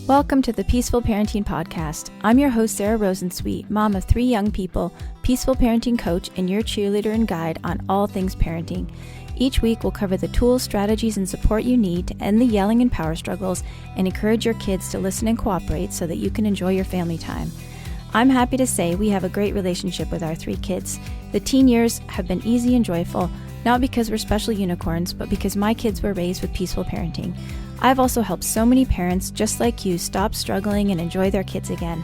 Welcome to the Peaceful Parenting Podcast. I'm your host, Sarah Rosensweet, mom of 3 young people, peaceful parenting coach, and your cheerleader and guide on all things parenting. Each week, we'll cover the tools, strategies, and support you need to end the yelling and power struggles and encourage your kids to listen and cooperate so that you can enjoy your family time. I'm happy to say we have a great relationship with our 3 kids. The teen years have been easy and joyful, not because we're special unicorns, but because my kids were raised with peaceful parenting. I've also helped so many parents just like you stop struggling and enjoy their kids again.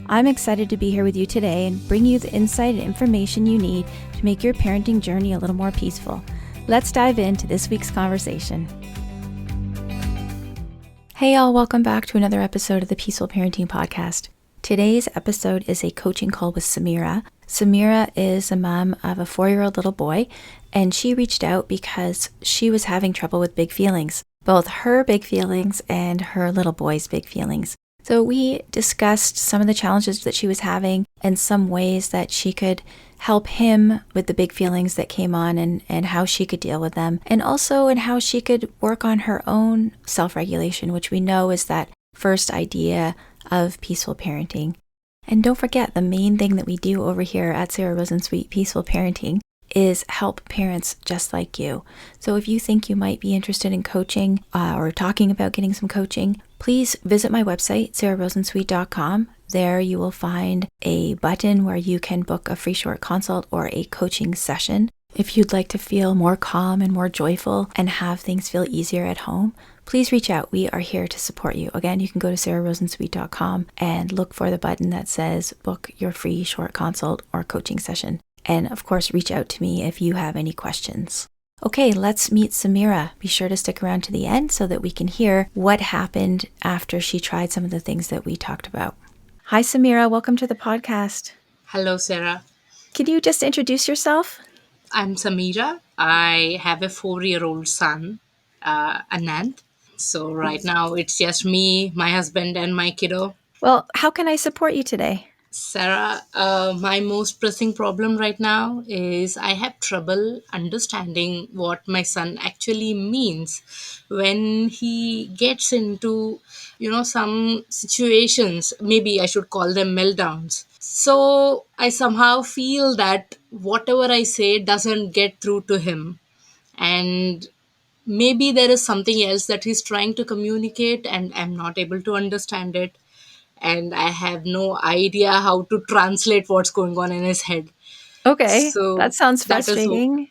I'm excited to be here with you today and bring you the insight and information you need to make your parenting journey a little more peaceful. Let's dive into this week's conversation. Hey all, welcome back to another episode of the Peaceful Parenting Podcast. Today's episode is a coaching call with Sameera. Sameera is a mom of a 4-year-old little boy, and she reached out because she was having trouble with big feelings. Both her big feelings and her little boy's big feelings. So we discussed some of the challenges that she was having and some ways that she could help him with the big feelings that came on and how she could deal with them. And also in how she could work on her own self-regulation, which we know is that first idea of peaceful parenting. And don't forget, the main thing that we do over here at Sarah Rosensweet Peaceful Parenting is help parents just like you. So if you think you might be interested in coaching or talking about getting some coaching, please visit my website, sarah.rosensweet.com. There you will find a button where you can book a free short consult or a coaching session. If you'd like to feel more calm and more joyful and have things feel easier at home, please reach out. We are here to support you. Again, you can go to sarah.rosensweet.com and look for the button that says book your free short consult or coaching session. And of course, reach out to me if you have any questions. Okay, let's meet Sameera. Be sure to stick around to the end so that we can hear what happened after she tried some of the things that we talked about. Hi, Sameera. Welcome to the podcast. Hello, Sarah. Can you just introduce yourself? I'm Sameera. I have a 4-year-old son, Ananth. So right now it's just me, my husband, and my kiddo. Well, how can I support you today? Sarah, my most pressing problem right now is I have trouble understanding what my son actually means when he gets into, some situations. Maybe I should call them meltdowns. So I somehow feel that whatever I say doesn't get through to him. And maybe there is something else that he's trying to communicate and I'm not able to understand it, and I have no idea how to translate what's going on in his head. Okay, So that sounds that is, frustrating.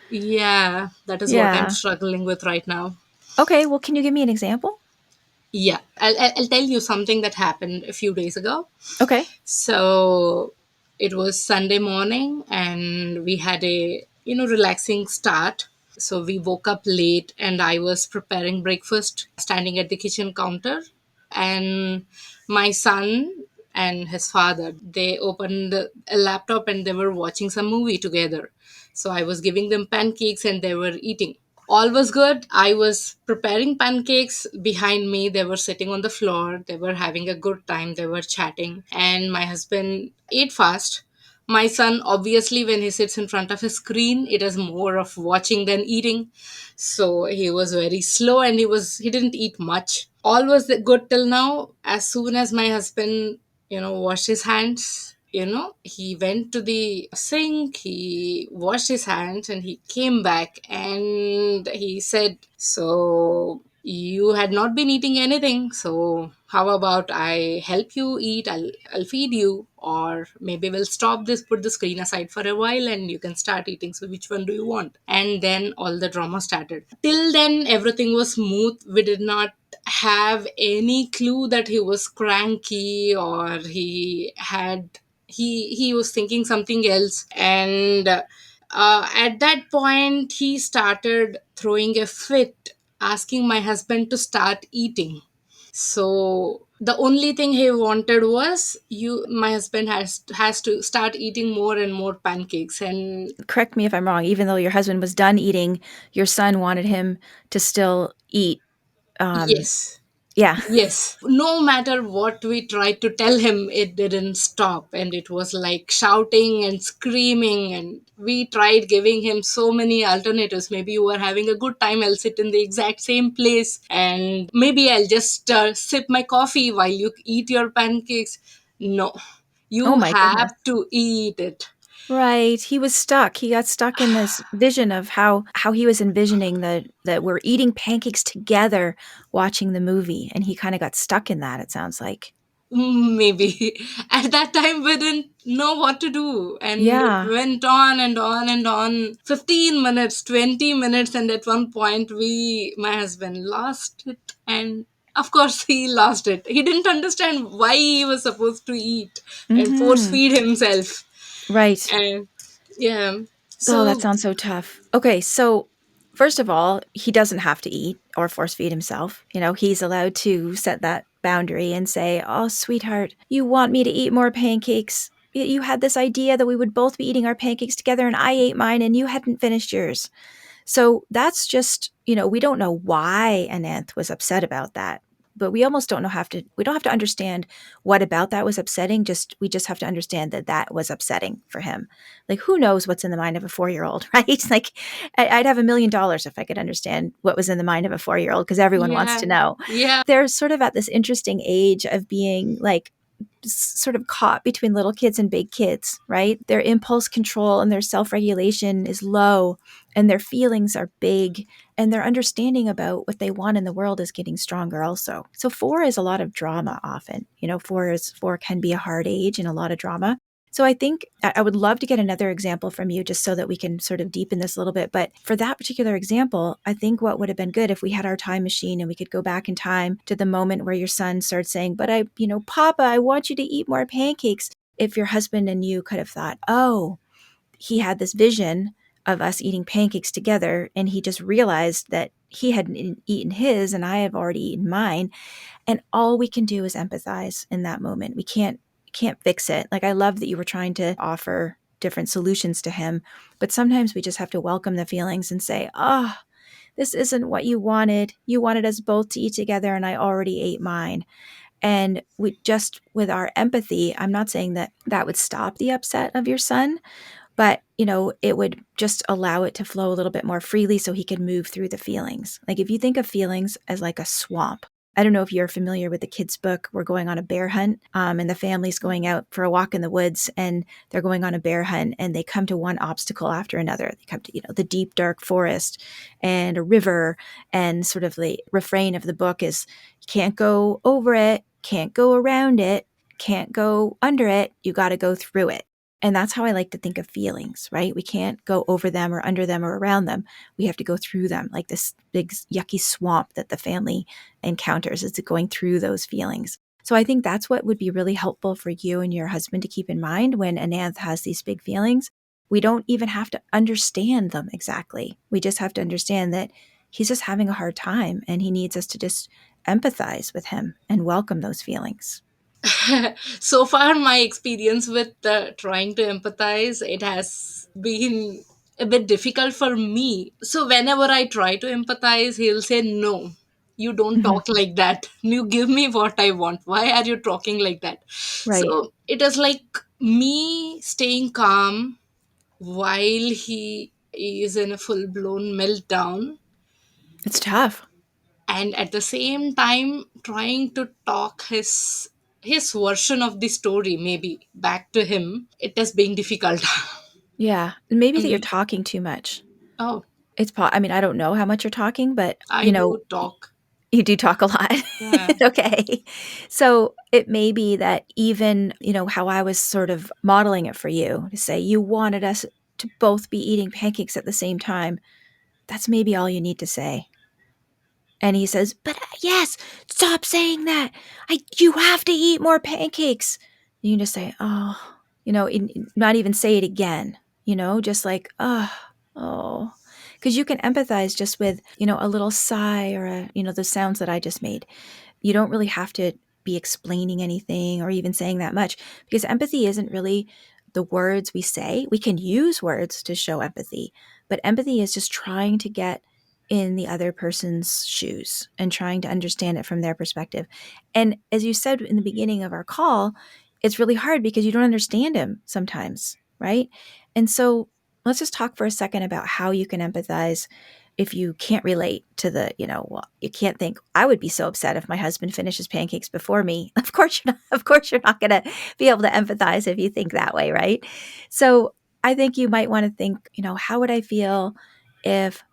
that is what I'm Yeah. struggling with right now. Okay, well, can you give me an example? Yeah, I'll tell you something that happened a few days ago. Okay. So it was Sunday morning and we had a, relaxing start. So we woke up late and I was preparing breakfast, standing at the kitchen counter. And my son and his father, they opened a laptop and they were watching some movie together. So I was giving them pancakes and they were eating. All was good. I was preparing pancakes. Behind me, they were sitting on the floor. They were having a good time. They were chatting. And my husband ate fast. My son, obviously, when he sits in front of a screen, it is more of watching than eating. So he was very slow and he didn't eat much. All was good till now. As soon as my husband, washed his hands, he went to the sink, he washed his hands and he came back and he said, so you had not been eating anything, so how about I help you eat? I'll feed you, or maybe we'll stop this, put the screen aside for a while and you can start eating. So which one do you want? And then all the drama started. Till then everything was smooth. We did not have any clue that he was cranky or he was thinking something else. And at that point he started throwing a fit, asking my husband to start eating. So the only thing he wanted was, my husband has to start eating more and more pancakes. And Correct me if I'm wrong. Even though your husband was done eating, your son wanted him to still eat. yes, Yeah. Yes, no matter what we tried to tell him, it didn't stop. And it was like shouting and screaming. And we tried giving him so many alternatives. Maybe you are having a good time, I'll sit in the exact same place. And maybe I'll just sip my coffee while you eat your pancakes. No, Oh you my goodness. have to eat it. Right. He was stuck. He got stuck in this vision of how he was envisioning that we're eating pancakes together watching the movie. And he kind of got stuck in that, it sounds like. Maybe at that time we didn't know what to do, and it Yeah. went on and on and on. 15 minutes, 20 minutes, and at one point my husband lost it. And of course he lost it. He didn't understand why he was supposed to eat and force Mm-hmm. feed himself. Right. And yeah, Oh, that so sounds so tough. Okay, so first of all, he doesn't have to eat or force feed himself. He's allowed to set that boundary and say, "Oh, sweetheart, you want me to eat more pancakes. You had this idea that we would both be eating our pancakes together, and I ate mine, and you hadn't finished yours." So that's just, we don't know why Ananth was upset about that, but we almost we don't have to understand what about that was upsetting. We just have to understand that that was upsetting for him. Like, who knows what's in the mind of a 4-year-old, right? Like, I'd have $1,000,000 if I could understand what was in the mind of a 4-year-old, because everyone wants yeah, to know. yeah. They're sort of at this interesting age of being like, sort of caught between little kids and big kids, right? Their impulse control and their self regulation is low, and their feelings are big, and their understanding about what they want in the world is getting stronger also. So 4 is a lot of drama often. 4 can be a hard age and a lot of drama. So I think I would love to get another example from you just so that we can sort of deepen this a little bit. But for that particular example, I think what would have been good if we had our time machine and we could go back in time to the moment where your son starts saying, "But Papa, I want you to eat more pancakes." If your husband and you could have thought, "Oh, he had this vision of us eating pancakes together, and he just realized that he hadn't eaten his and I have already eaten mine." And all we can do is empathize in that moment. We can't fix it. Like, I love that you were trying to offer different solutions to him, but sometimes we just have to welcome the feelings and say, "Oh, this isn't what you wanted. You wanted us both to eat together and I already ate mine." And we just, with our empathy, I'm not saying that that would stop the upset of your son, but it would just allow it to flow a little bit more freely so he can move through the feelings. Like, if you think of feelings as like a swamp, I don't know if you're familiar with the kids book. We're going on a bear hunt, and the family's going out for a walk in the woods, and they're going on a bear hunt, and they come to one obstacle after another. They come to the deep dark forest and a river, and sort of the refrain of the book is, you can't go over it, can't go around it, can't go under it, you got to go through it. And that's how I like to think of feelings, right? We can't go over them or under them or around them. We have to go through them, like this big yucky swamp that the family encounters. It's going through those feelings. So I think that's what would be really helpful for you and your husband to keep in mind when Ananth has these big feelings. We don't even have to understand them exactly. We just have to understand that he's just having a hard time and he needs us to just empathize with him and welcome those feelings. So far my experience with trying to empathize, it has been a bit difficult for me. So whenever I try to empathize, he'll say, "No, you don't Mhm. talk like that. You give me what I want. Why are you talking like that?" Right. So it is like me staying calm while he is in a full blown meltdown, It's tough. and at the same time trying to talk his version of the story maybe back to him. It is being difficult. Yeah. Maybe that you're Mm. talking too much. Oh, I mean, I don't know how much you're talking, but I do talk. you do talk a lot. Yeah. Okay. So it may be that even, how I was sort of modeling it for you to say you wanted us to both be eating pancakes at the same time. That's maybe all you need to say. And he says, "But yes, stop saying that. You have to eat more pancakes." You can just say, "Oh," not even say it again, just like, "Oh, oh." Because you can empathize just with, a little sigh or the sounds that I just made. You don't really have to be explaining anything or even saying that much, because empathy isn't really the words we say. We can use words to show empathy, but empathy is just trying to get in the other person's shoes and trying to understand it from their perspective. And as you said in the beginning of our call, it's really hard because you don't understand him sometimes, right? And so let's just talk for a second about how you can empathize if you can't relate to the, well, you can't think, I would be so upset if my husband finishes pancakes before me. Of course you're not going to be able to empathize if you think that way, right? So I think you might want to think, how would I feel if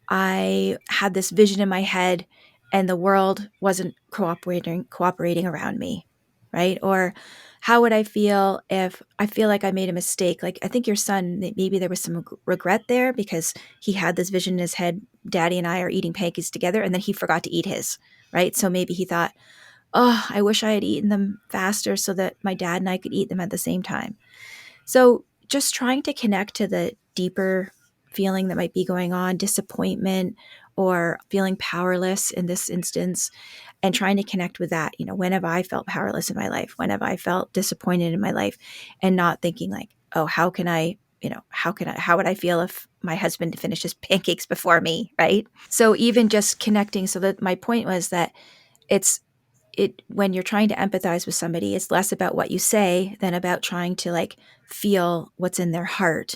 I had this vision in my head and the world wasn't cooperating around me, right? Or how would I feel if I feel like I made a mistake? Like I think your son, maybe there was some regret there because he had this vision in his head, daddy and I are eating pancakes together, and then he forgot to eat his, right? So maybe he thought, oh, I wish I had eaten them faster so that my dad and I could eat them at the same time. So just trying to connect to the deeper feeling that might be going on, disappointment or feeling powerless in this instance, and trying to connect with that. When have I felt powerless in my life? When have I felt disappointed in my life? And not thinking like, oh, how would I feel if my husband finishes pancakes before me? Right. So even just connecting. So that my point was that it's, when you're trying to empathize with somebody, it's less about what you say than about trying to like feel what's in their heart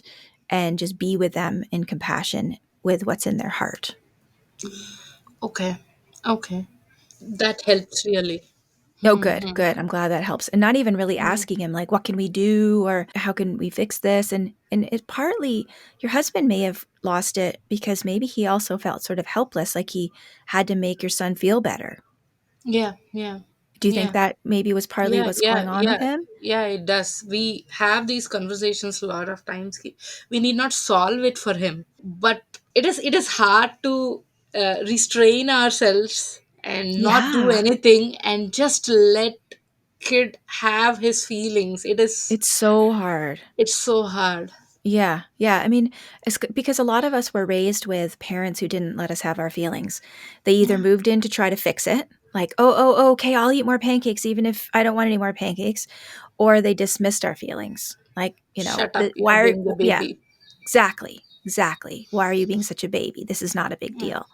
and just be with them in compassion with what's in their heart. Okay. Okay. That helps really. Oh, good, good. I'm glad that helps. And not even really asking him like, what can we do or how can we fix this? And it partly your husband may have lost it because maybe he also felt sort of helpless, like he had to make your son feel better. Yeah, yeah, Do you think yeah. that maybe was partly Yeah, what's yeah, going on with yeah, him? yeah, it does. We have these conversations a lot of times. We need not solve it for him, but it is hard to restrain ourselves and not do Yeah. anything and just let kid have his feelings. It's so hard. It's so hard. Yeah, yeah. I mean, because a lot of us were raised with parents who didn't let us have our feelings. They either Yeah. moved in to try to fix it, like, oh, okay, I'll eat more pancakes even if I don't want any more pancakes, or they dismissed our feelings. Like, Shut up, you're why are, being the yeah, baby. exactly, exactly. Why are you being such a baby? This is not a big Yeah. deal.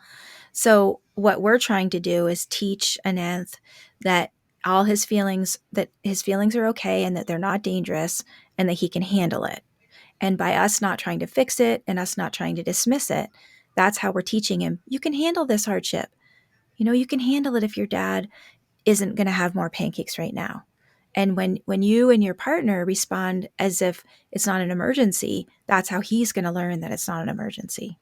So, what we're trying to do is teach Ananth that that his feelings are okay and that they're not dangerous and that he can handle it. And by us not trying to fix it and us not trying to dismiss it, that's how we're teaching him, you can handle this hardship. You can handle it if your dad isn't going to have more pancakes right now. And when you and your partner respond as if it's not an emergency, that's how he's going to learn that it's not an emergency.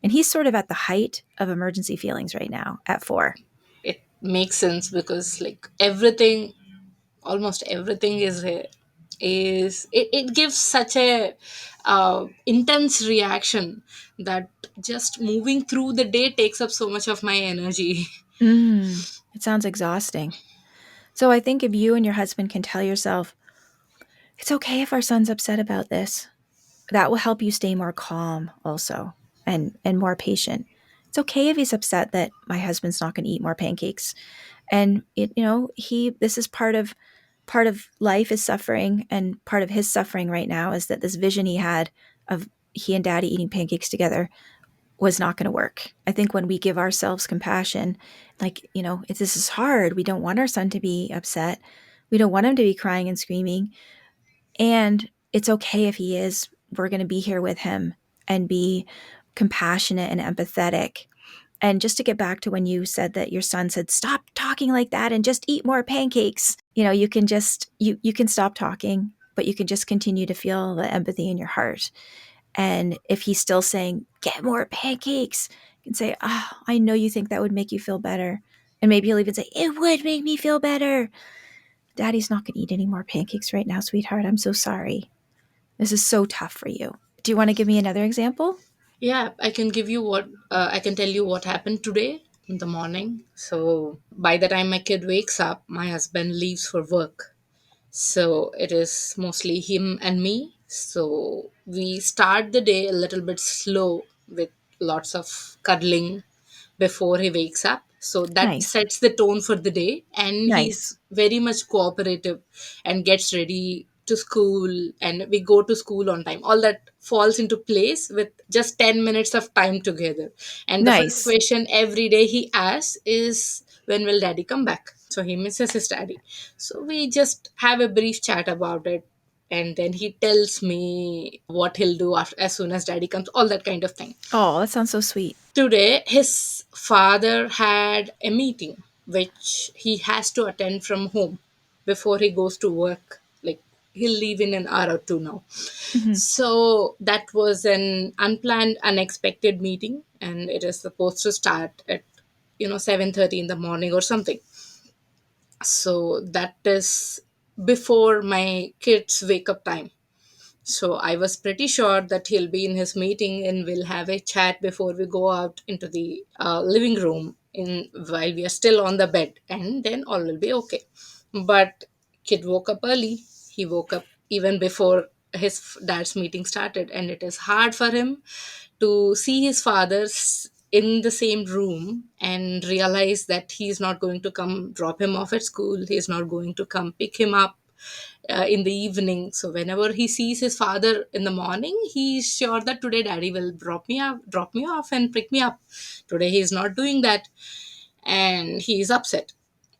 And he's sort of at the height of emergency feelings right now at 4. It makes sense because like everything, almost everything it gives such a intense reaction that just moving through the day takes up so much of my energy. It sounds exhausting. So I think if you and your husband can tell yourself, it's okay if our son's upset about this, that will help you stay more calm also and more patient. It's okay if he's upset that my husband's not going to eat more pancakes. And he this is part of life is suffering, and part of his suffering right now is that this vision he had of he and daddy eating pancakes together was not going to work. I think when we give ourselves compassion, like, if this is hard, we don't want our son to be upset. We don't want him to be crying and screaming. And it's okay if he is. We're going to be here with him and be compassionate and empathetic. And just to get back to when you said that your son said, stop talking like that and just eat more pancakes. You can just, you can stop talking, but you can just continue to feel the empathy in your heart. And if he's still saying, get more pancakes, you can say, oh, I know you think that would make you feel better. And maybe he'll even say, it would make me feel better. Daddy's not going to eat any more pancakes right now, sweetheart. I'm so sorry. This is so tough for you. Do you want to give me another example? Yeah, I can tell you what happened today in the morning. So by the time my kid wakes up, my husband leaves for work, so it is mostly him and me. So we start the day a little bit slow with lots of cuddling before he wakes up, so that Nice. sets the tone for the day, and Nice. he's very much cooperative and gets ready, to school and we go to school on time. All that falls into place with just 10 minutes of time together. And the first Nice. question every day he asks is, when will daddy come back? So he misses his daddy. So we just have a brief chat about it. And then he tells me what he'll do after, as soon as daddy comes, all that kind of thing. Oh, that sounds so sweet. Today, his father had a meeting which he has to attend from home before he goes to work. Like, he'll leave in an hour or two now. Hmm. So that was an unplanned, unexpected meeting, and it is supposed to start at 7:30 in the morning or something. So that is before my kids' wake up time. So I was pretty sure that he'll be in his meeting and we'll have a chat before we go out into the living room in while we are still on the bed, and then all will be okay. But kid woke up early. He woke up even before his dad's meeting started, and it is hard for him to see his father in the same room and realize that he's not going to come drop him off at school. He's not going to come pick him up in the evening. So whenever he sees his father in the morning, he's sure that today daddy will drop me off and pick me up. Today he's not doing that, and he's upset.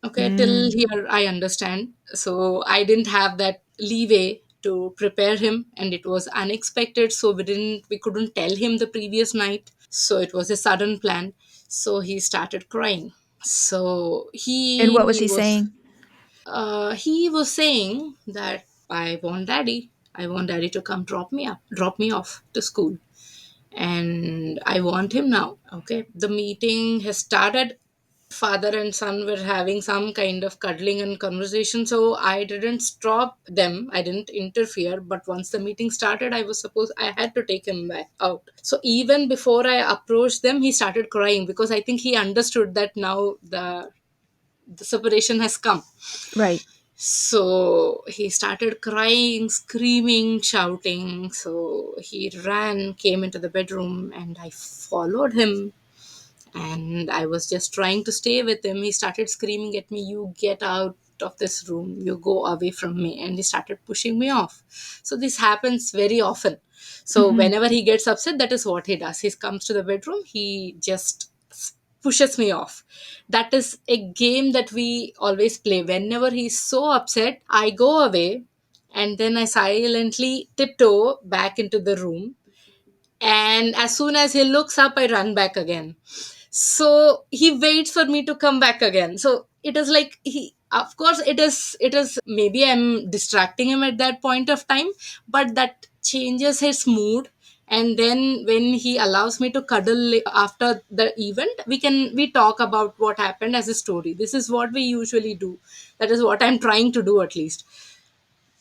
Okay, till Mm. here I understand. So I didn't have that leeway to prepare him, and it was unexpected. So we couldn't tell him the previous night. So it was a sudden plan. So he started crying. So And what was he saying? he was saying that I want daddy. I want daddy to come drop me off to school. And I want him now. Okay. The meeting has started. Father and son were having some kind of cuddling and conversation. So I didn't stop them. I didn't interfere. But once the meeting started, I had to take him back out. So even before I approached them, he started crying because I think he understood that now the separation has come. Right. So he started crying, screaming, shouting. So he ran, came into the bedroom, and I followed him. And I was just trying to stay with him. He started screaming at me, "You get out of this room, you go away from me." And he started pushing me off. So this happens very often. So Hmm. whenever he gets upset, that is what he does. He comes to the bedroom, he just pushes me off. That is a game that we always play. Whenever he's so upset, I go away, and then I silently tiptoe back into the room, and as soon as he looks up, I run back again. So he waits for me to come back again. So it is like, he of course it is maybe I'm distracting him at that point of time, but that changes his mood. And then when he allows me to cuddle after the event, we talk about what happened as a story. This is what we usually do. That is what I'm trying to do, at least.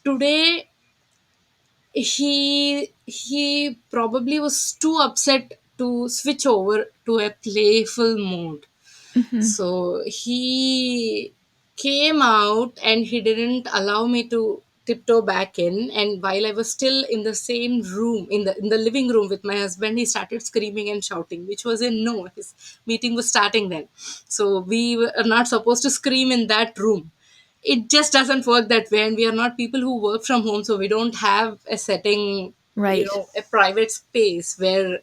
Today he probably was too upset to switch over to a playful mode. Hmm. So he came out and he didn't allow me to tiptoe back in. And while I was still in the same room, in the living room with my husband, he started screaming and shouting, which was a no. His meeting was starting then. So we were not supposed to scream in that room. It just doesn't work that way, and we are not people who work from home, so we don't have a setting, Right. a private space where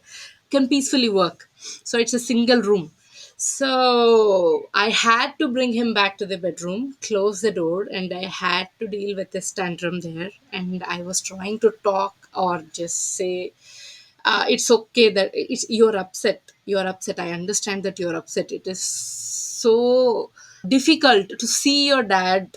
can peacefully work. So it's a single room. So I had to bring him back to the bedroom, close the door, and I had to deal with this tantrum there. And I was trying to talk or just say, it's okay that you're upset, I understand that you're upset. It is so difficult to see your dad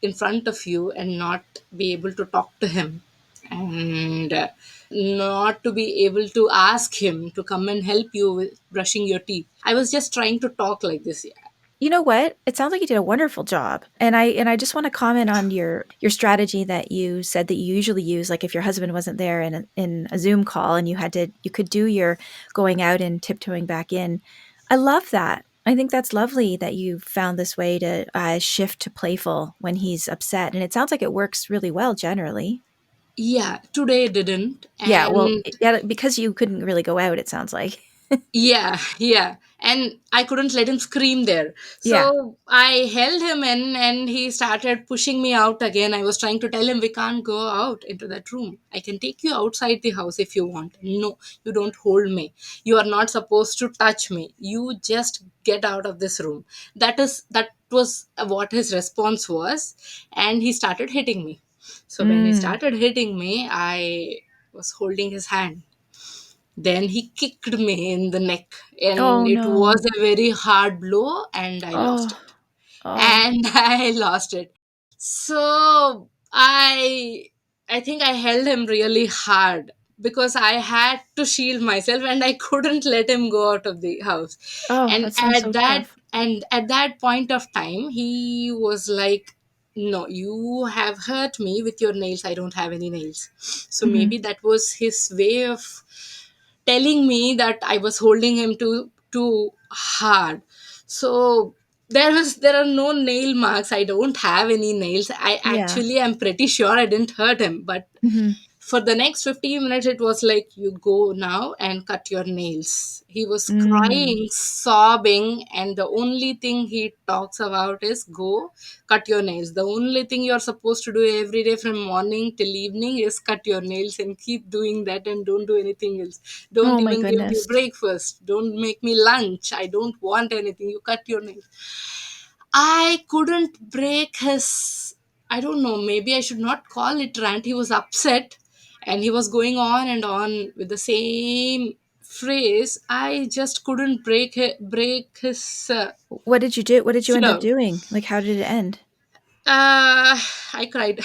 in front of you and not be able to talk to him, and not to be able to ask him to come and help you with brushing your teeth. I was just trying to talk like this. Yeah. You know what? It sounds like you did a wonderful job. And I just want to comment on your strategy that you said that you usually use, like if your husband wasn't there in a Zoom call and you could do your going out and tiptoeing back in. I love that. I think that's lovely that you found this way to shift to playful when he's upset. And it sounds like it works really well generally. Yeah, today didn't. Yeah, well, And yeah, because you couldn't really go out, it sounds like. Yeah, yeah. And I couldn't let him scream there. Yeah. So I held him in and he started pushing me out again. I was trying to tell him, we can't go out into that room. I can take you outside the house if you want. No, you don't hold me. You are not supposed to touch me. You just get out of this room. That was what his response was. And he started hitting me. So when he Mm. started hitting me, I was holding his hand. Then he kicked me in the neck, and Oh it was no. a very hard blow, and I lost Oh. it. Oh. And I lost it. So I think I held him really hard because I had to shield myself and I couldn't let him go out of the house. Oh, And that sounds so tough. at that point of time, he was like, no, you have hurt me with your nails. I don't have any nails. So maybe Mhm. that was his way of telling me that I was holding him too hard. So there are no nail marks. I don't have any nails. I Yeah. actually am pretty sure I didn't hurt him, but Mhm. for the next 15 minutes it was like, you go now and cut your nails. He was Mm. crying, sobbing, and the only thing he talks about is, go cut your nails. The only thing you're supposed to do every day from morning till evening is cut your nails, and keep doing that and don't do anything else. Don't Oh my even give me goodness. breakfast, don't make me lunch, I don't want anything, you cut your nails. I couldn't break his, I don't know, maybe I should not call it rant. He was upset and he was going on and on with the same phrase. I just couldn't break his What did you do? What did you end up flow. doing? Like, how did it end? I cried.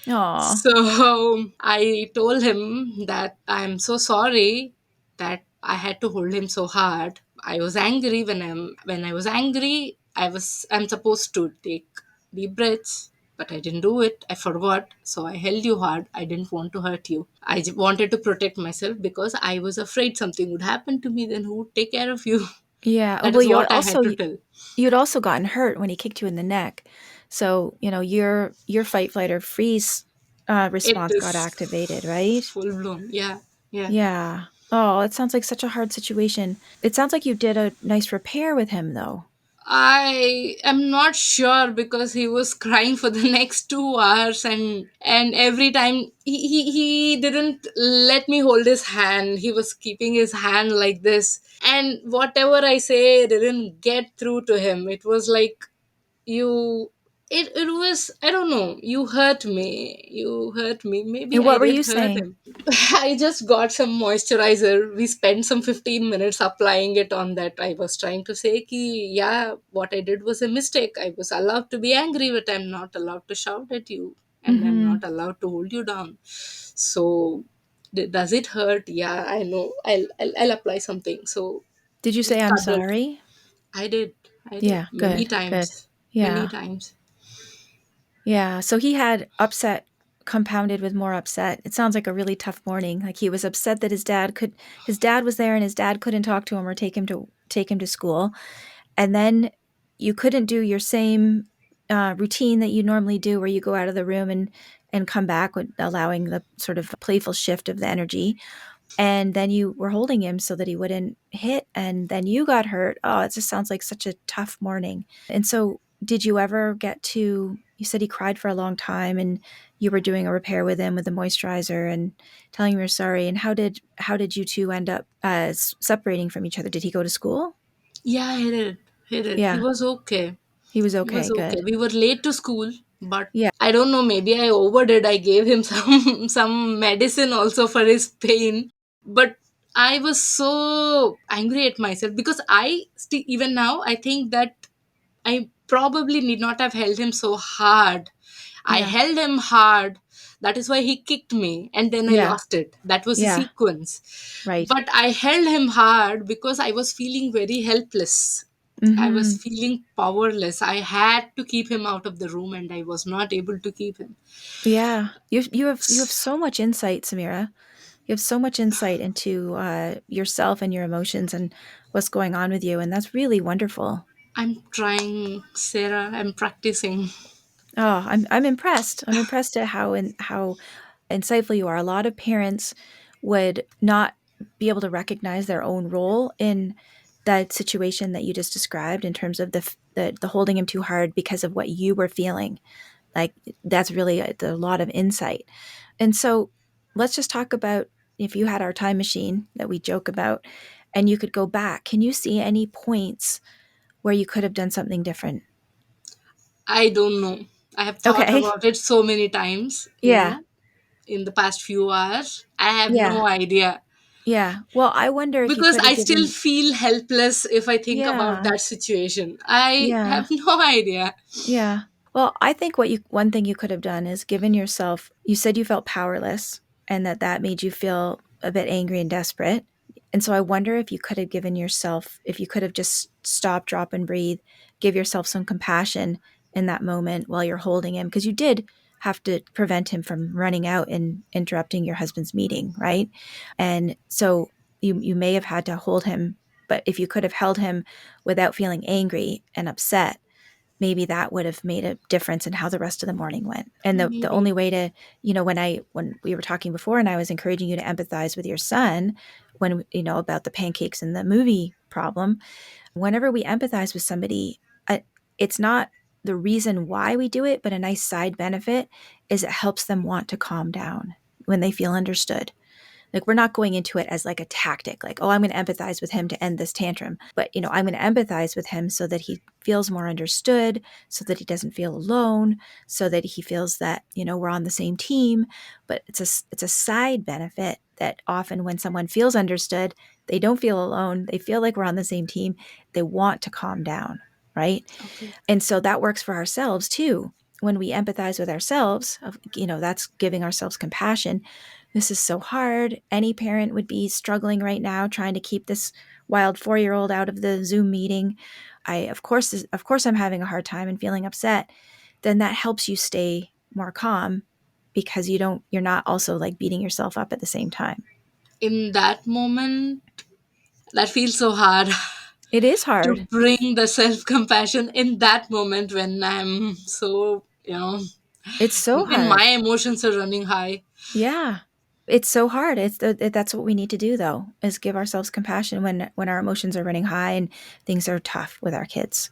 Aw. So I told him that I'm so sorry that I had to hold him so hard. I was angry when I was angry. I'm supposed to take deep breaths, but I didn't do it. I forgot, so I held you hard. I didn't want to hurt you. Wanted to protect myself because I was afraid something would happen to me. Then who would take care of you? Yeah. Oh, That well, is you what I also had to tell. you'd also gotten hurt when he kicked you in the neck. So, your fight, flight, or freeze It response got is activated, right? full blown. Yeah, yeah. Yeah. Oh, it sounds like such a hard situation. It sounds like you did a nice repair with him, though. I am not sure because he was crying for the next 2 hours, and every time he didn't let me hold his hand. He was keeping his hand like this, and whatever I say didn't get through to him. It was like, you it was, I don't know, you hurt me, maybe And I what were did you hurt saying? him. I just got some moisturizer. We spent some 15 minutes applying it on that. I was trying to say ki, yeah, what I did was a mistake. I was allowed to be angry, but I'm not allowed to shout at you, and I'm Mm-hmm. not allowed to hold you down. So does it hurt? Yeah, I know. I'll apply something. So Did you we say I'm cuddled. sorry? I did. I did Yeah, many good, good. times. Many Yeah. times. Yeah. So he had upset compounded with more upset. It sounds like a really tough morning. Like he was upset that his dad was there and his dad couldn't talk to him or take him to school. And then you couldn't do your same routine that you normally do where you go out of the room and come back with allowing the sort of playful shift of the energy. And then you were holding him so that he wouldn't hit, and then you got hurt. Oh, it just sounds like such a tough morning. And so, did you ever get to you said he cried for a long time and you were doing a repair with him with the moisturizer and telling him you're sorry, and how did you two end up separating from each other? Did he go to school? Yeah, he did. He did. He Yeah, was okay. he was He was okay, okay. good. We were late to school, but Yeah, I don't know, maybe I overdid. I gave him some medicine also for his pain. But I was so angry at myself because even now I think that I probably need not have held him so hard. I yeah, held him hard. That is why he kicked me, and then I yeah, lost it. That was the yeah, sequence. right. But I held him hard because I was feeling very helpless. I was Mm-hmm. feeling powerless. I had to keep him out of the room, and I was not able to keep him. Yeah, you have so much insight, Samira. You have so much insight into yourself and your emotions and what's going on with you, and that's really wonderful. I'm trying, Sarah. I'm practicing. Oh, I'm impressed. I'm impressed at how insightful you are. A lot of parents would not be able to recognize their own role in that situation that you just described in terms of the holding him too hard because of what you were feeling. Like that's really a lot of insight. And so let's just talk about if you had our time machine that we joke about and you could go back, can you see any points where you could have done something different? I don't know. I have thought Okay. about it so many times, Yeah. in the past few hours. I have Yeah. no idea, Yeah. Well, I wonder if you because could have I still given. feel helpless if I think about Yeah. that situation. I Yeah. have no idea. Yeah. Well, I think one thing you could have done is given yourself, you said you felt powerless and that made you feel a bit angry and desperate. And so I wonder if you could have given yourself, if you could have just stopped, drop, and breathe, give yourself some compassion in that moment while you're holding him, because you did have to prevent him from running out and interrupting your husband's meeting, right? And so you may have had to hold him, but if you could have held him without feeling angry and upset, maybe that would have made a difference in how the rest of the morning went. And the only Maybe. way to, when we were talking before and I was encouraging you to empathize with your son when, about the pancakes and the movie problem, whenever we empathize with somebody, it's not the reason why we do it, but a nice side benefit is it helps them want to calm down when they feel understood. Like we're not going into it as like a tactic, like, oh, I'm going to empathize with him to end this tantrum. But, I'm going to empathize with him so that he feels more understood, so that he doesn't feel alone, so that he feels that, we're on the same team. But it's a side benefit that often when someone feels understood, they don't feel alone. They feel like we're on the same team. They want to calm down, right? Okay. And so that works for ourselves too. When we empathize with ourselves, that's giving ourselves compassion. This is so hard. Any parent would be struggling right now trying to keep this wild 4-year-old out of the Zoom meeting. Of course I'm having a hard time and feeling upset. Then that helps you stay more calm because you're not also like beating yourself up at the same time. In that moment, that feels so hard It is to hard. bring the self compassion in that moment when I'm so, It's so when my hard. emotions are running high. Yeah. It's so hard. That's what we need to do though, is give ourselves compassion when our emotions are running high and things are tough with our kids.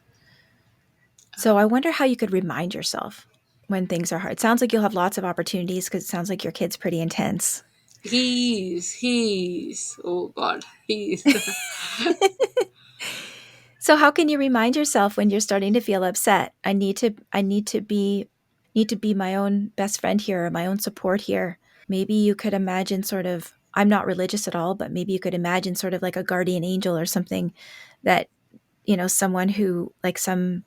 So I wonder how you could remind yourself when things are hard. It sounds like you'll have lots of opportunities because it sounds like your kid's pretty intense. Oh God, he's. So how can you remind yourself when you're starting to feel upset? I need to be my own best friend here, or my own support here. Maybe you could imagine sort of, I'm not religious at all, but maybe you could imagine sort of like a guardian angel or something that, someone who like some,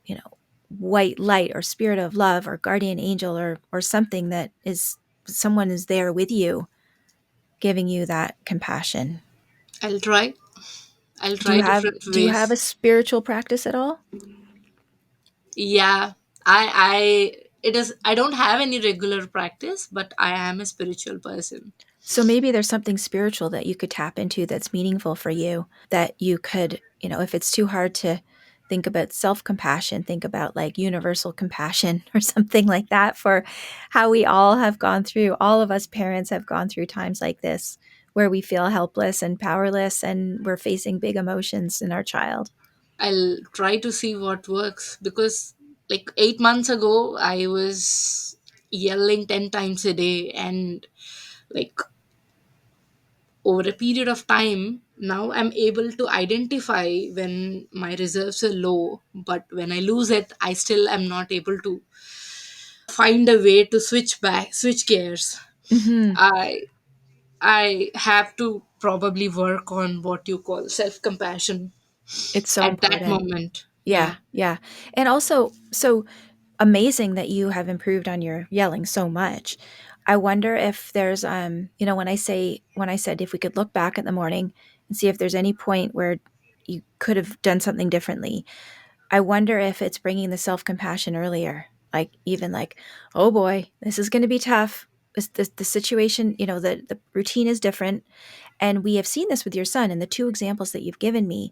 you know, white light or spirit of love or guardian angel or something that is someone is there with you, giving you that compassion. I'll try. I'll Do you try have different do you have a ways. spiritual practice at all? Yeah, I it is. I don't have any regular practice, but I am a spiritual person. So maybe there's something spiritual that you could tap into that's meaningful for you that you could, if it's too hard to think about self compassion, think about like universal compassion or something like that for how we all have gone through. All of us parents have gone through times like this where we feel helpless and powerless and we're facing big emotions in our child. I'll try to see what works, because like 8 months ago, I was yelling 10 times a day, and like over a period of time, now I'm able to identify when my reserves are low, but when I lose it, I still am not able to find a way to switch gears. Hmm. I have to probably work on what you call self compassion It's so at that important. moment. Yeah, Yeah. yeah. And also, so amazing that you have improved on your yelling so much. I wonder if there's when I said if we could look back at the morning and see if there's any point where you could have done something differently. I wonder if it's bringing the self-compassion earlier. Like even like, oh boy, this is going to be tough. The situation, the routine is different. And we have seen this with your son in the two examples that you've given me,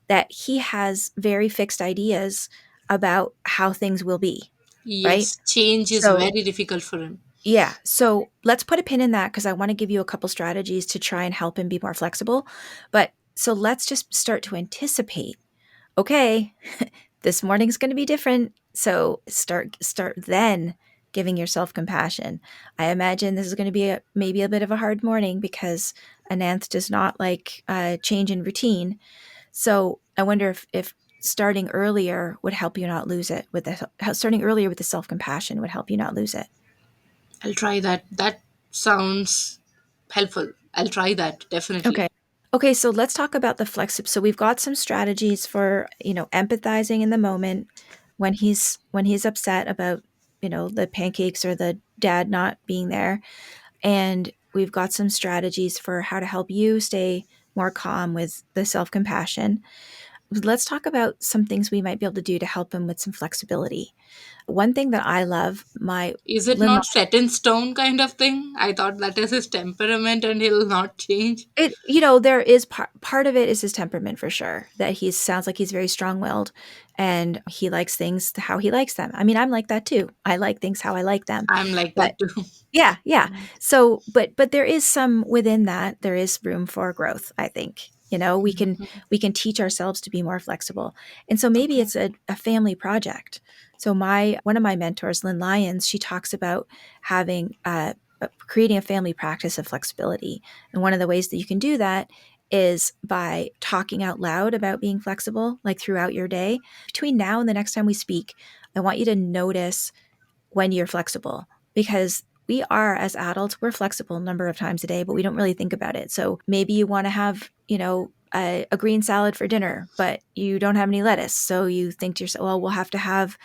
that he has very fixed ideas about how things will be, right? Yes, change is So very difficult for him. Yeah. So let's put a pin in that because I want to give you a couple strategies to try and help him be more flexible. But so let's just start to anticipate. Okay, this morning's going to be different. So start then giving yourself compassion. I imagine this is going to be maybe a bit of a hard morning because Ananth does not like change in routine. So I wonder if starting earlier would help you not lose it. With the starting earlier with the self compassion would help you not lose it. I'll try that. That sounds helpful. I'll try that Okay. definitely. Okay, so let's talk about the flexib. So we've got some strategies for, empathizing in the moment when he's upset about, the pancakes or the dad not being there. And we've got some strategies for how to help you stay more calm with the self-compassion. Let's talk about some things we might be able to do to help him with some flexibility. One thing that I love, my Is it Lin not set in stone kind of thing? I thought that is his temperament and he'll not change. there is part of it is his temperament for sure. That he sounds like he's very strong-willed and he likes things how he likes them. I mean, I'm like that too. I like things how I like them. I'm like But that too. yeah, yeah. So, but there is some within that. There is room for growth, I think. We can teach ourselves to be more flexible. And so maybe Okay. it's a family project. So my one of my mentors, Lynn Lyons, she talks about having creating a family practice of flexibility. And one of the ways that you can do that is by talking out loud about being flexible, like throughout your day. Between now and the next time we speak, I want you to notice when you're flexible because we are as adults we're flexible a number of times a day but we don't really think about it. So maybe you want to have a green salad for dinner but you don't have any lettuce, so you think to yourself, well, we'll have to have,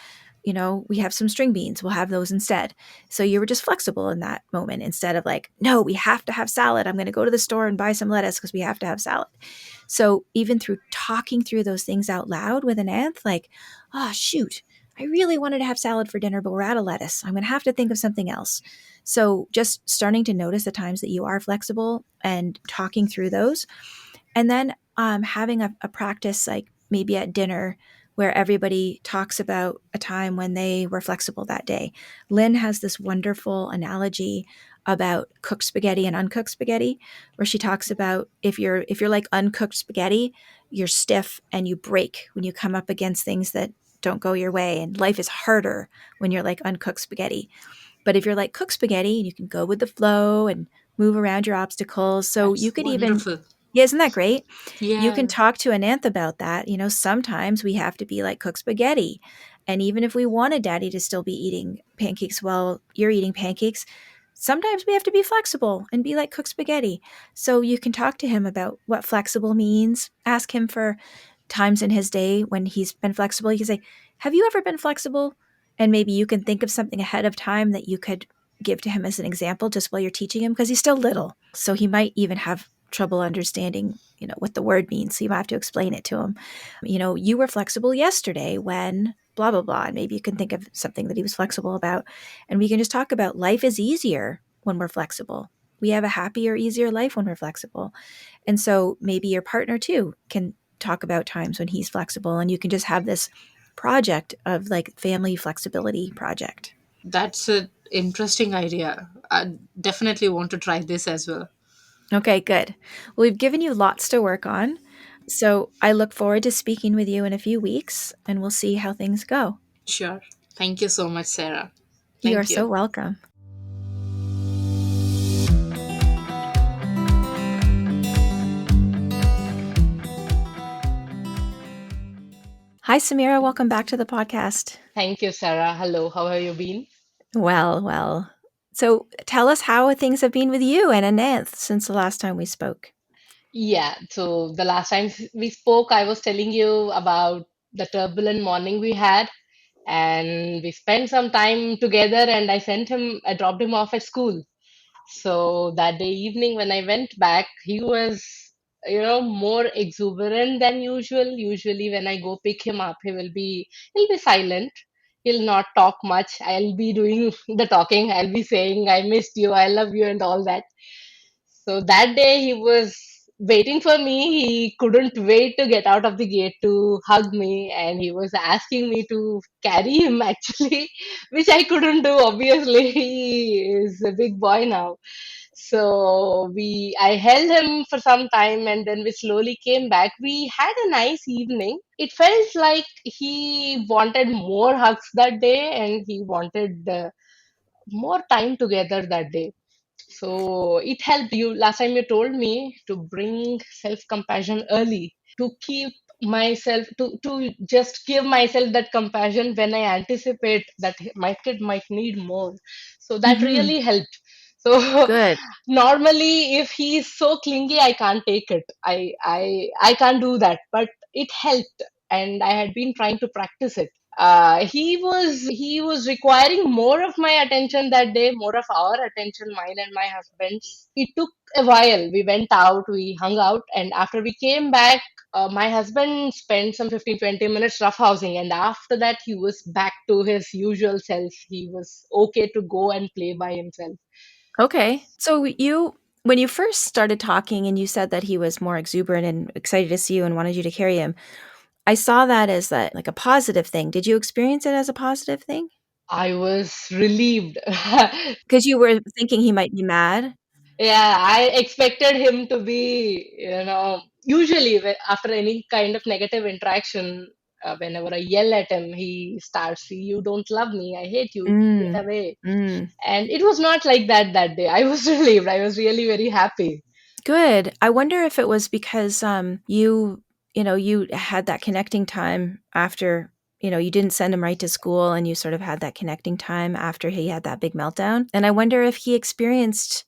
we have some string beans, we'll have those instead. So you were just flexible in that moment instead of like, no, we have to have salad, I'm going to go to the store and buy some lettuce because we have to have salad. So even through talking through those things out loud with an aunt, like, oh, shoot, I really wanted to have salad for dinner, but we're out of lettuce. I'm going to have to think of something else. So just starting to notice the times that you are flexible and talking through those. And then having a practice like maybe at dinner where everybody talks about a time when they were flexible that day. Lynn has this wonderful analogy about cooked spaghetti and uncooked spaghetti, where she talks about if you're like uncooked spaghetti, you're stiff and you break when you come up against things that don't go your way, and life is harder when you're like uncooked spaghetti. But if you're like cooked spaghetti, you can go with the flow and move around your obstacles. So you That's could even, wonderful. yeah, isn't that great? You can Yeah. talk to Ananth about that. Sometimes we have to be like cooked spaghetti. And even if we wanted daddy to still be eating pancakes while you're eating pancakes, sometimes we have to be flexible and be like cooked spaghetti. So you can talk to him about what flexible means. Ask him for times in his day when he's been flexible. You can say, have you ever been flexible? And maybe you can think of something ahead of time that you could give to him as an example just while you're teaching him because he's still little. So he might even have trouble understanding, what the word means. So you might have to explain it to him. You were flexible yesterday when blah, blah, blah. And maybe you can think of something that he was flexible about. And we can just talk about life is easier when we're flexible. We have a happier, easier life when we're flexible. And so maybe your partner too can talk about times when he's flexible and you can just have this project of like family flexibility project. That's an interesting idea. I definitely want to try this as well. Okay, good. Well, we've given you lots to work on. So I look forward to speaking with you in a few weeks and we'll see how things go. Sure. Thank you so much, Sarah. You are Thank so you. welcome. Hi, Sameera. Welcome back to the podcast. Thank you, Sarah. Hello, how have you been? Well, well. So tell us how things have been with you and Ananth since the last time we spoke. Yeah, so the last time we spoke, I was telling you about the turbulent morning we had, and we spent some time together, and I dropped him off at school. So that day evening, when I went back, he was, more exuberant than usual. Usually, when I go pick him up, he'll be silent. He'll not talk much. I'll be doing the talking. I'll be saying, I missed you, I love you, and all that. So that day he was waiting for me. He couldn't wait to get out of the gate to hug me, and he was asking me to carry him actually, which I couldn't do. Obviously, he is a big boy now. So I held him for some time, and then we slowly came back. We had a nice evening. It felt like he wanted more hugs that day, and he wanted more time together that day. So it helped you. Last time you told me to bring self compassion early, to keep myself, to just give myself that compassion when I anticipate that my kid might need more. So that Mm-hmm. really helped. So Good. normally, if he's so clingy, I can't take it. I can't do that. But it helped, and I had been trying to practice it. He was requiring more of my attention that day, more of our attention, mine and my husband's. It took a while. We went out, we hung out, and after we came back, my husband spent some 15-20 minutes roughhousing, and after that he was back to his usual self. He was okay to go and play by himself. Okay. So when you first started talking and you said that he was more exuberant and excited to see you and wanted you to carry him, I saw that as like a positive thing. Did you experience it as a positive thing? I was relieved. Because you were thinking he might be mad? Yeah, I expected him to be, usually after any kind of negative interaction, whenever I yell at him, he starts, you don't love me, I hate you, Mm. get away. Mm. And it was not like that that day. I was relieved. I was really very happy. Good. I wonder if it was because you had that connecting time after, you didn't send him right to school and you sort of had that connecting time after he had that big meltdown. And I wonder if he experienced,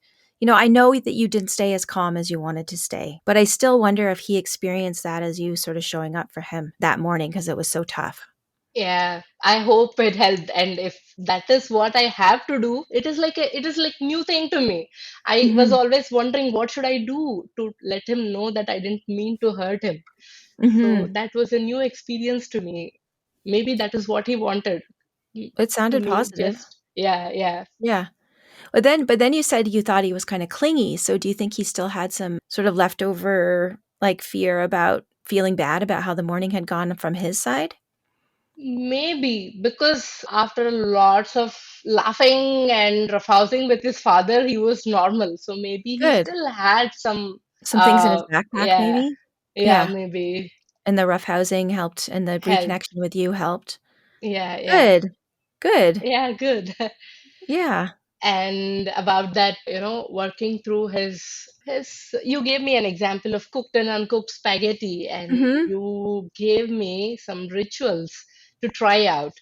I know that you didn't stay as calm as you wanted to stay, but I still wonder if he experienced that as you sort of showing up for him that morning because it was so tough. Yeah, I hope it helped. And if that is what I have to do, it is like new thing to me. I was Mhm. always wondering what should I do to let him know that I didn't mean to hurt him. So Mhm. that was a new experience to me. Maybe that is what he wanted It to sounded me. positive. Just yeah, yeah. Yeah. But then you said you thought he was kind of clingy. So do you think he still had some sort of leftover like fear about feeling bad about how the morning had gone from his side? Maybe because after lots of laughing and roughhousing with his father, he was normal. So maybe he Good. still had some. Some things in his backpack Yeah, maybe? yeah, Yeah. maybe And the rough housing helped and the helped. reconnection with you helped. Yeah, yeah, Good. Good. yeah. Good. Yeah. And about that, working through his you gave me an example of cooked and uncooked spaghetti, and Mhm. you gave me some rituals to try out.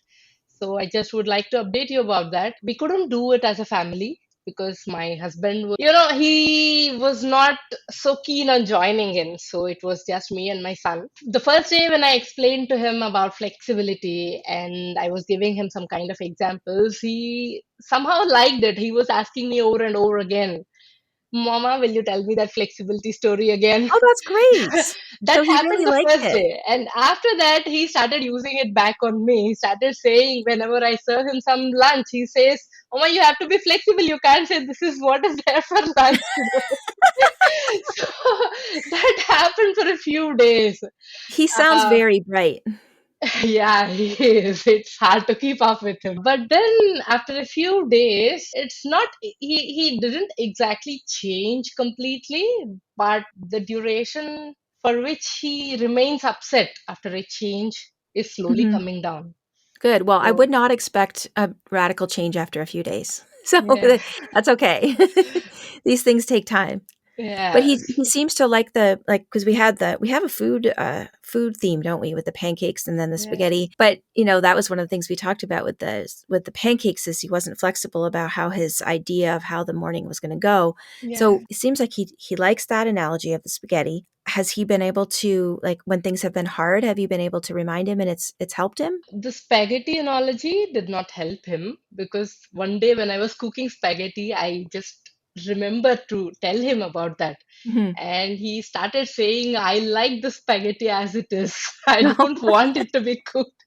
So I just would like to update you about that. We couldn't do it as a family because my husband was, he was not so keen on joining in. So it was just me and my son. The first day when I explained to him about flexibility and I was giving him some kind of examples, he somehow liked it. He was asking me over and over again, Mama, will you tell me that flexibility story again? Oh, that's great. That So he happened really the liked first it. day. And after that, he started using it back on me. He started saying, whenever I serve him some lunch, he says, Mama, you have to be flexible. You can't say this is what is there for lunch today. So that happened for a few days. He sounds Uh, very bright. yeah, he is. It's hard to keep up with him. But then after a few days, it's not, he didn't exactly change completely, but the duration for which he remains upset after a change is slowly Mhm. coming down. Good. Well, I would So, not expect a radical change after a few days. So yeah, that's okay. These things take time. But yeah, he seems to like because we have a food theme, don't we, with the pancakes and then the yeah, spaghetti. But that was one of the things we talked about with the pancakes is he wasn't flexible about how his idea of how the morning was going to go. yeah. So it seems like he likes that analogy of the spaghetti. Has he been able to like when things have been hard? Have you been able to remind him and it's helped him? The spaghetti analogy did not help him because one day when I was cooking spaghetti, I just remembered to tell him about that. Mhm. And he started saying, I like the spaghetti as it is. I don't want it to be cooked.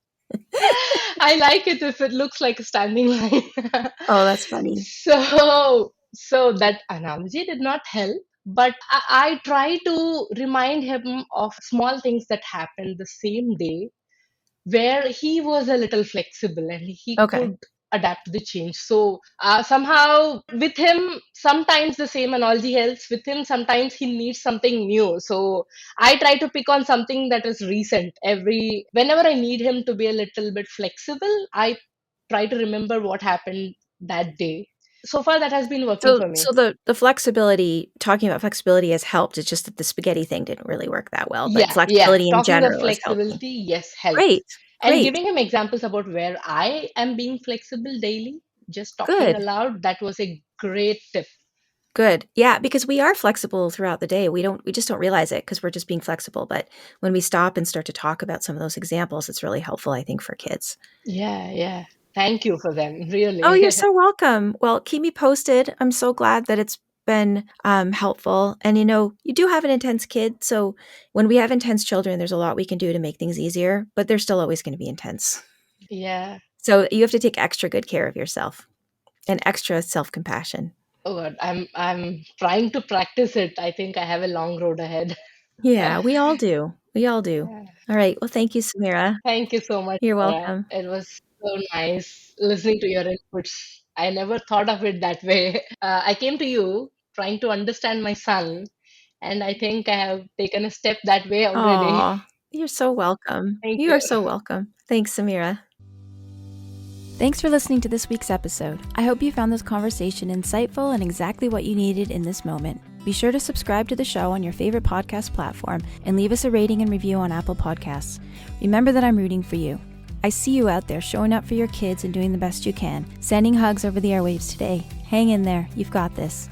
I like it if it looks like a standing line. Oh, that's funny. So that analogy did not help. But I try to remind him of small things that happened the same day where he was a little flexible and he Okay. could adapt to the change. So somehow with him, sometimes the same analogy helps. With him, sometimes he needs something new. So I try to pick on something that is recent. Whenever I need him to be a little bit flexible, I try to remember what happened that day. So far, that has been working So for me. so the flexibility, talking about flexibility has helped. It's just that the spaghetti thing didn't really work that well, but Yeah, yeah. flexibility in Talking of general is helping. flexibility, yes, helps. Great. And Great. giving him examples about where I am being flexible daily, just talking Good. aloud, that was a great tip. Good. Yeah, because we are flexible throughout the day. We just don't realize it because we're just being flexible, but when we stop and start to talk about some of those examples, it's really helpful, I think, for kids. Yeah, yeah. Thank you for them, Oh, you're really. so welcome. Well, keep me posted. I'm so glad that it's been helpful. And you do have an intense kid. So when we have intense children, there's a lot we can do to make things easier, but they're still always going to be intense. Yeah. So you have to take extra good care of yourself and extra self compassion. Oh God, I'm trying to practice it. I think I have a long road ahead. Yeah, we all do. We all do. All right. Well, thank you, Sameera. Thank you so much, You're Sarah. welcome. It was so nice listening to your inputs. I never thought of it that way. I came to you trying to understand my son, and I think I have taken a step that way already. Aw, you're so welcome. Thank You you. are so welcome. Thanks, Sameera. Thanks for listening to this week's episode. I hope you found this conversation insightful and exactly what you needed in this moment. Be sure to subscribe to the show on your favorite podcast platform and leave us a rating and review on Apple Podcasts. Remember that I'm rooting for you. I see you out there showing up for your kids and doing the best you can. Sending hugs over the airwaves today. Hang in there. You've got this.